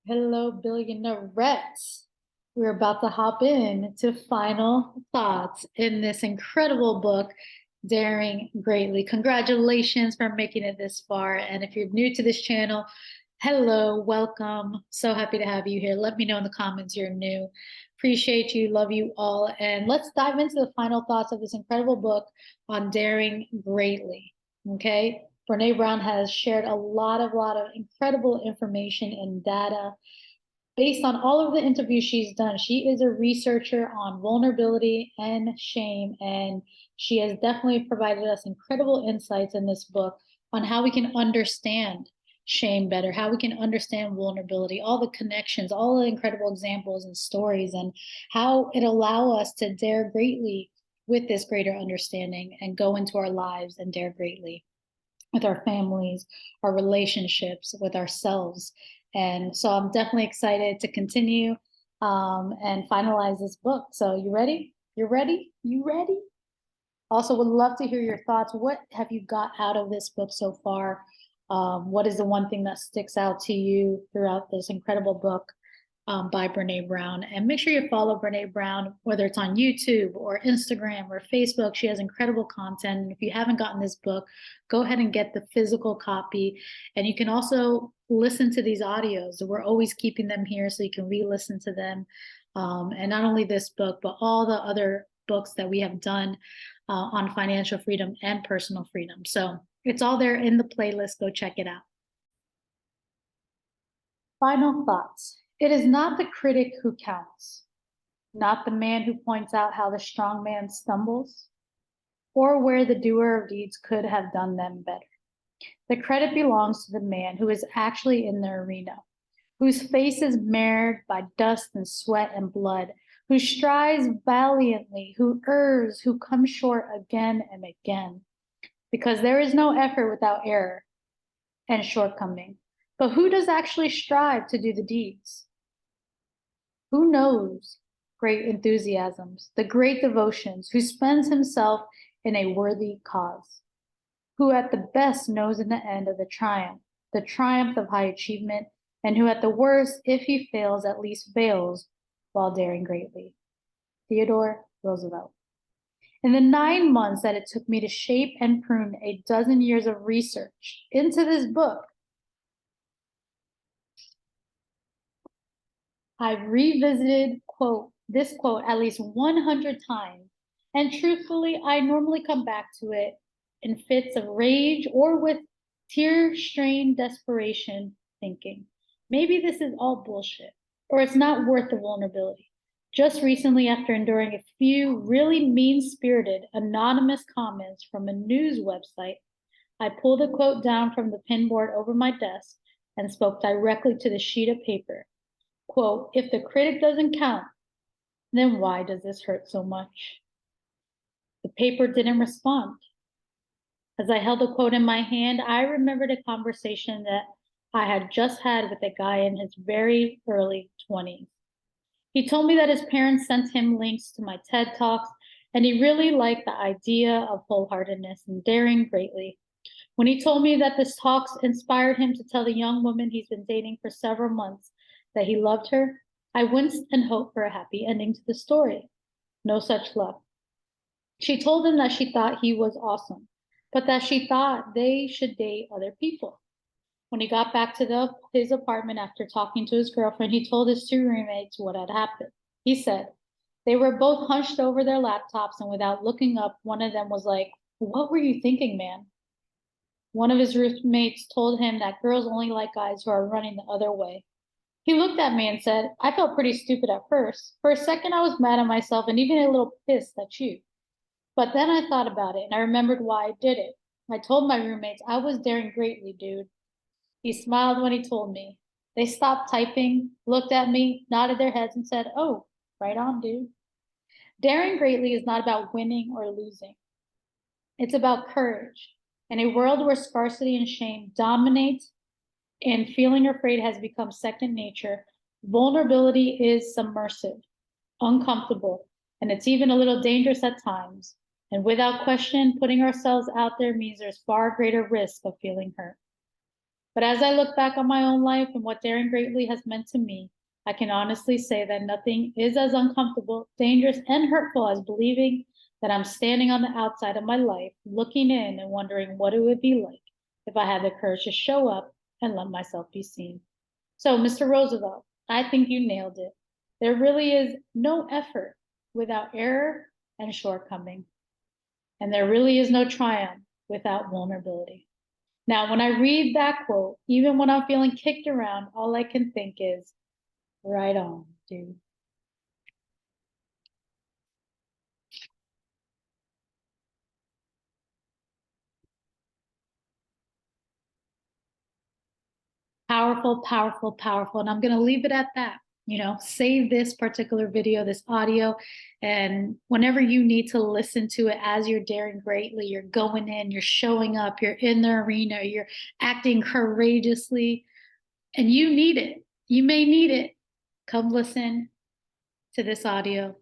Hello, billionairettes. We're about to hop in to final thoughts in this incredible book, Daring Greatly. Congratulations for making it this far. And if you're new to this channel, hello, welcome. So happy to have you here. Let me know in the comments you're new. Appreciate you, love you all. And let's dive into the final thoughts of this incredible book on Daring Greatly. Okay. Brené Brown has shared a lot of incredible information and data based on all of the interviews she's done. She is a researcher on vulnerability and shame, and she has definitely provided us incredible insights in this book on how we can understand shame better, how we can understand vulnerability, all the connections, all the incredible examples and stories, and how it allow us to dare greatly with this greater understanding and go into our lives and dare greatly with our families, our relationships, with ourselves. And so I'm definitely excited to continue and finalize this book. So you ready? You ready? You ready? Also, would love to hear your thoughts. What have you got out of this book so far? What is the one thing that sticks out to you throughout this incredible book by Brené Brown? And make sure you follow Brené Brown, whether it's on YouTube or Instagram or Facebook. She has incredible content. And if you haven't gotten this book, go ahead and get the physical copy. And you can also listen to these audios. We're always keeping them here so you can re-listen to them. And not only this book, but all the other books that we have done on financial freedom and personal freedom. So it's all there in the playlist. Go check it out. Final thoughts. It is not the critic who counts, not the man who points out how the strong man stumbles, or where the doer of deeds could have done them better. The credit belongs to the man who is actually in the arena, whose face is marred by dust and sweat and blood, who strives valiantly, who errs, who comes short again and again. Because there is no effort without error and shortcoming. But who does actually strive to do the deeds? Who knows great enthusiasms, the great devotions, who spends himself in a worthy cause? Who at the best knows in the end of the triumph of high achievement, and who at the worst, if he fails, at least fails while daring greatly. Theodore Roosevelt. In the 9 months that it took me to shape and prune a dozen years of research into this book, I've revisited this quote at least 100 times, and truthfully, I normally come back to it in fits of rage or with tear-strained desperation, thinking, maybe this is all bullshit, or it's not worth the vulnerability. Just recently, after enduring a few really mean-spirited, anonymous comments from a news website, I pulled a quote down from the pinboard over my desk and spoke directly to the sheet of paper. Quote, if the critic doesn't count, then why does this hurt so much? The paper didn't respond. As I held the quote in my hand, I remembered a conversation that I had just had with a guy in his very early 20s. He told me that his parents sent him links to my TED Talks, and he really liked the idea of wholeheartedness and daring greatly. When he told me that this talks inspired him to tell the young woman he's been dating for several months that he loved her, I winced and hoped for a happy ending to the story. No such luck. She told him that she thought he was awesome, but that she thought they should date other people. When he got back to his apartment after talking to his girlfriend, he told his 2 roommates what had happened. He said, they were both hunched over their laptops, and without looking up, one of them was like, what were you thinking, man? One of his roommates told him that girls only like guys who are running the other way. He looked at me and said, I felt pretty stupid at first. For a second, I was mad at myself and even a little pissed at you. But then I thought about it and I remembered why I did it. I told my roommates I was daring greatly, dude. He smiled when he told me. They stopped typing, looked at me, nodded their heads, and said, oh, right on, dude. Daring greatly is not about winning or losing. It's about courage. In a world where scarcity and shame dominate and feeling afraid has become second nature, vulnerability is submersive, uncomfortable, and it's even a little dangerous at times. And without question, putting ourselves out there means there's far greater risk of feeling hurt. But as I look back on my own life and what daring greatly has meant to me, I can honestly say that nothing is as uncomfortable, dangerous, and hurtful as believing that I'm standing on the outside of my life, looking in and wondering what it would be like if I had the courage to show up and let myself be seen. So, Mr. Roosevelt, I think you nailed it. There really is no effort without error and shortcoming. And there really is no triumph without vulnerability. Now, when I read that quote, even when I'm feeling kicked around, all I can think is, right on, dude. Powerful, powerful, powerful. And I'm going to leave it at that. Save this particular video, this audio, and whenever you need to listen to it as you're daring greatly, you're going in, you're showing up, you're in the arena, you're acting courageously, and you need it. You may need it. Come listen to this audio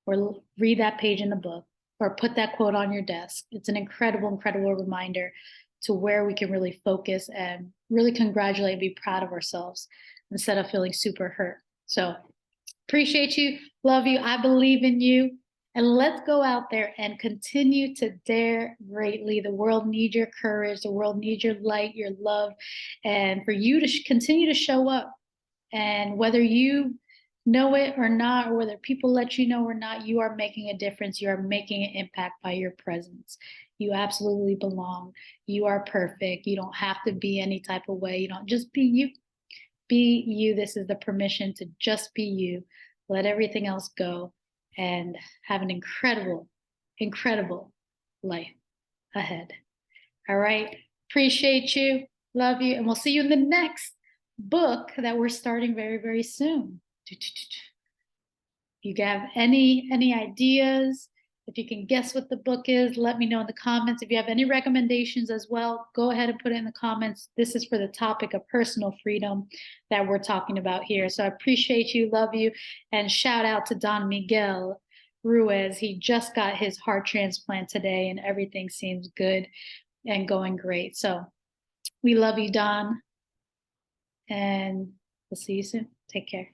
or read that page in the book or put that quote on your desk. It's an incredible, incredible reminder to where we can really focus and really congratulate and be proud of ourselves instead of feeling super hurt. So appreciate you, love you, I believe in you. And let's go out there and continue to dare greatly. The world needs your courage. The world needs your light, your love, and for you to continue to show up. And whether you know it or not, or whether people let you know or not, you are making a difference. You are making an impact by your presence. You absolutely belong. You are perfect. You don't have to be any type of way. You don't, just be you. Be you. This is the permission to just be you. Let everything else go and have an incredible, incredible life ahead. All right. Appreciate you. Love you. And we'll see you in the next book that we're starting very, very soon. If you have any ideas, if you can guess what the book is, let me know in the comments. If you have any recommendations as well, go ahead and put it in the comments. This is for the topic of personal freedom that we're talking about here. So I appreciate you, love you, and shout out to Don Miguel Ruiz. He just got his heart transplant today and everything seems good and going great. So we love you, Don, and we'll see you soon. Take care.